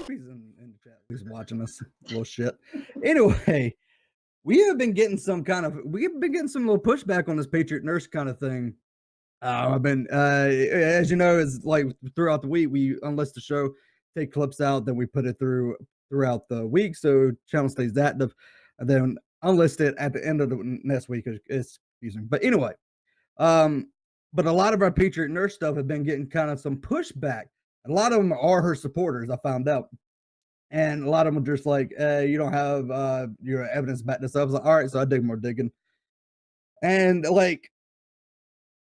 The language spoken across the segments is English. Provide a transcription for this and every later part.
He's in the chat. He's watching us. Little shit. Anyway, we've been getting some little pushback on this Patriot Nurse kind of thing. I've been, as you know, is like throughout the week, we unlist the show, take clips out, then we put it throughout the week, so channel stays active, and then unlist it at the end of the next week. It's confusing, but anyway, but a lot of our Patriot Nurse stuff have been getting kind of some pushback. A lot of them are her supporters, I found out, and a lot of them are just like, you don't have your evidence to back this up. I was like, all right, so I did more digging, and like,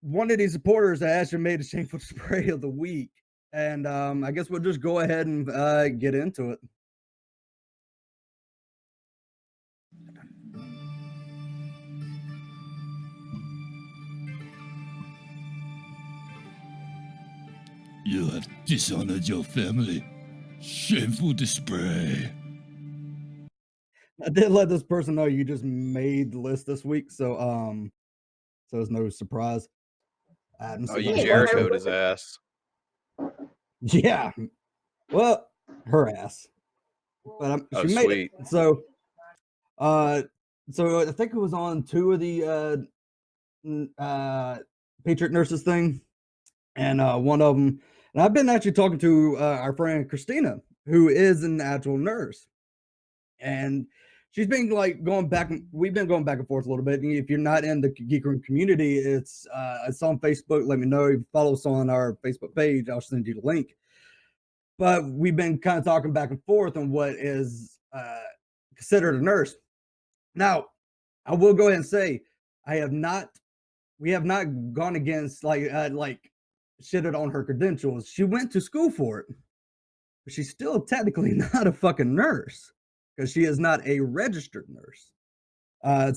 one of these supporters actually made a shameful display of the week, and I guess we'll just go ahead and get into it. You have dishonored your family. Shameful display. I did let this person know you just made the list this week, so it's no surprise. Oh, you Jericho'd his ass. Yeah. Well, her ass. But she made sweet. it. So I think it was on 2 of the Patriot Nurses thing, and one of them. And I've been actually talking to our friend Christina, who is an actual nurse, and she's been like going back. We've been going back and forth a little bit. If you're not in the Geek Room community, it's on Facebook. Let me know. If you follow us on our Facebook page, I'll send you the link. But we've been kind of talking back and forth on what is considered a nurse. Now, I will go ahead and say we have not gone against like shitted on her credentials. She went to school for it, but she's still technically not a fucking nurse because she is not a registered nurse.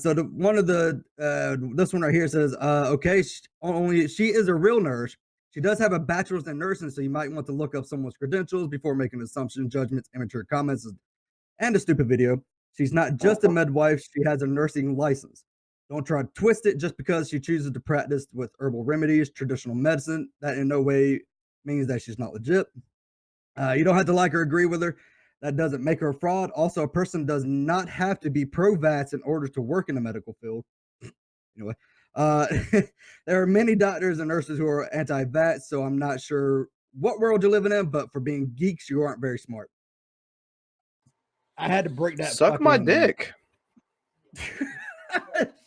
So this one right here says, okay, she is a real nurse. She does have a bachelor's in nursing, so you might want to look up someone's credentials before making assumptions, judgments, immature comments, and a stupid video. She's not just a midwife, she has a nursing license. Don't try to twist it just because she chooses to practice with herbal remedies, traditional medicine. That in no way means that she's not legit. You don't have to like or agree with her. That doesn't make her a fraud. Also, a person does not have to be pro-vax in order to work in the medical field. Anyway, there are many doctors and nurses who are anti-vax, so I'm not sure what world you're living in, but for being geeks, you aren't very smart. I had to break that. Suck my dick.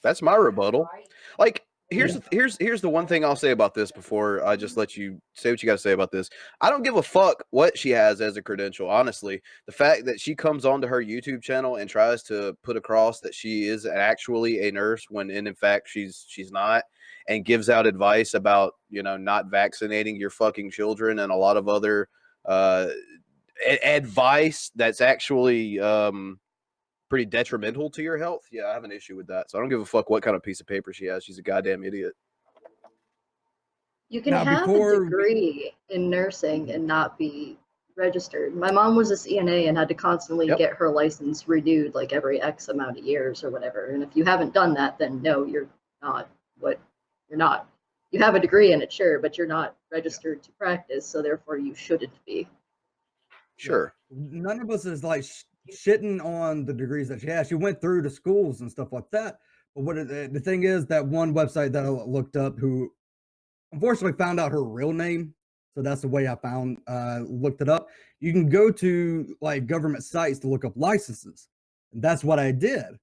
That's my rebuttal. Like, here's the one thing I'll say about this before I just let you say what you got to say about this. I don't give a fuck what she has as a credential. Honestly, the fact that she comes onto her YouTube channel and tries to put across that she is actually a nurse when in fact she's not, and gives out advice about, you know, not vaccinating your fucking children and a lot of other advice that's actually pretty detrimental to your health. Yeah, I have an issue with that. So I don't give a fuck what kind of piece of paper she has. She's a goddamn idiot. You can have a degree in nursing and not be registered. My mom was a CNA and had to constantly get her license renewed like every X amount of years or whatever. And if you haven't done that, then no, you're not you're not. You have a degree in it, sure, but you're not registered to practice, so therefore you shouldn't be. Sure. None of us is like shitting on the degrees that she has. She went through the schools and stuff like that. But what the thing is, that one website that I looked up, who unfortunately found out her real name, so that's the way I looked it up. You can go to like government sites to look up licenses, and that's what I did.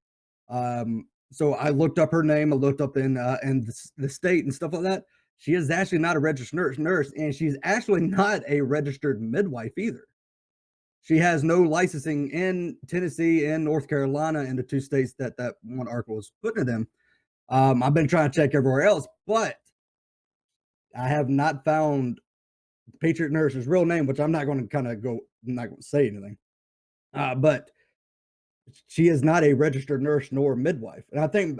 So I looked up her name. I looked up in the state and stuff like that. She is actually not a registered nurse, and she's actually not a registered midwife either. She has no licensing in Tennessee and North Carolina, in the 2 states that one article was putting it in. I've been trying to check everywhere else, but I have not found Patriot Nurse's real name, which I'm not going to I'm not going to say anything. But she is not a registered nurse nor midwife. And I think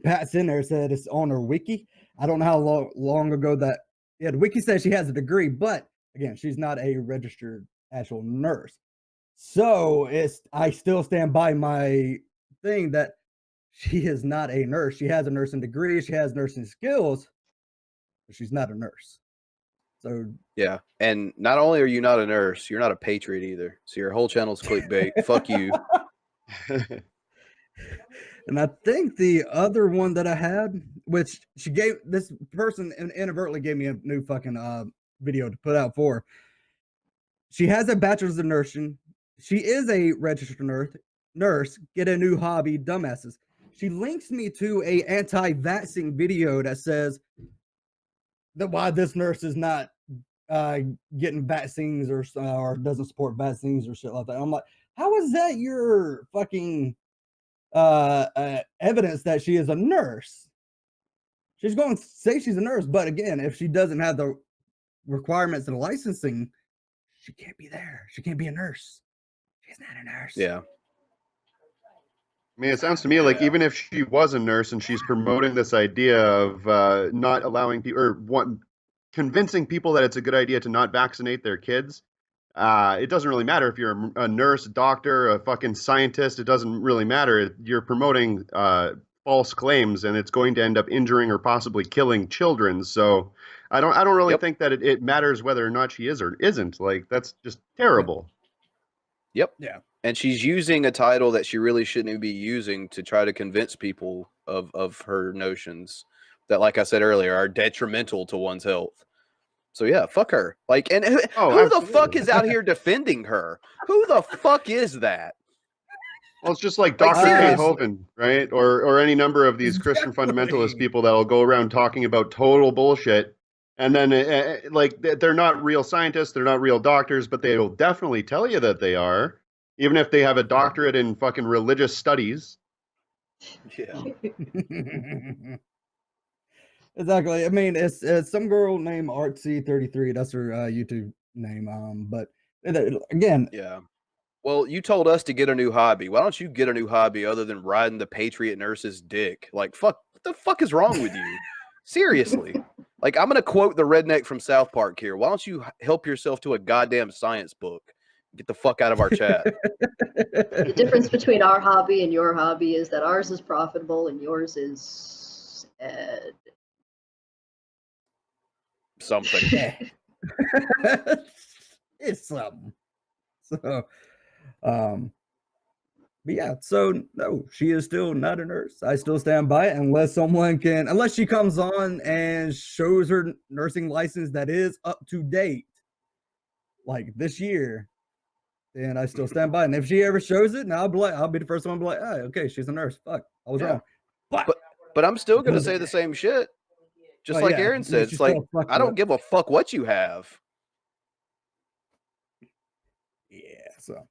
Pat's in there said it's on her wiki. I don't know how long ago that, the wiki says she has a degree, but again, she's not a registered actual nurse. So I still stand by my thing that she is not a nurse. She has a nursing degree. She has nursing skills. but she's not a nurse. So yeah, and not only are you not a nurse, you're not a patriot either. So your whole channel's clickbait. Fuck you. And I think the other one that I had, which she gave this person inadvertently gave me a new fucking video to put out for. She has a bachelor's of nursing. She is a registered nurse. Get a new hobby, dumbasses. She links me to a anti-vaccine video that says that why this nurse is not getting vaccines or doesn't support vaccines or shit like that. I'm like, how is that your fucking evidence that she is a nurse? She's going to say she's a nurse, but again, if she doesn't have the requirements and licensing, she can't be there. She can't be a nurse. She's not a nurse. Yeah. I mean, it sounds to me like even if she was a nurse and she's promoting this idea of not allowing people or convincing people that it's a good idea to not vaccinate their kids, it doesn't really matter if you're a nurse, doctor, a fucking scientist. It doesn't really matter. You're promoting false claims, and it's going to end up injuring or possibly killing children. So I don't really think that it matters whether or not she is or isn't. Like, that's just terrible. Yep. Yeah. And she's using a title that she really shouldn't be using to try to convince people of her notions that, like I said earlier, are detrimental to one's health. So yeah, fuck her. Like, and who the fuck is out here defending her? Who the fuck is that? Well, it's just like Dr. Kate Hovind, right? Or any number of these Christian fundamentalist people that'll go around talking about total bullshit. And then, like, they're not real scientists, they're not real doctors, but they'll definitely tell you that they are, even if they have a doctorate in fucking religious studies. Yeah. Exactly. I mean, it's some girl named Artsy33. That's her YouTube name. But again, yeah. Well, you told us to get a new hobby. Why don't you get a new hobby other than riding the Patriot Nurse's dick? Like, fuck, what the fuck is wrong with you? Seriously. Like, I'm gonna quote the redneck from South Park here. Why don't you help yourself to a goddamn science book? Get the fuck out of our chat. The difference between our hobby and your hobby is that ours is profitable and yours is Something. It's something. So, but yeah, so no, she is still not a nurse. I still stand by it unless she comes on and shows her nursing license that is up to date, like this year, then I still stand by it. And if she ever shows it, now I'll be the first one to be like, oh, okay, she's a nurse. Fuck, I was wrong. But I'm still gonna say the same shit. Just like Aaron said, it's like, I don't give a fuck what you have. Yeah, so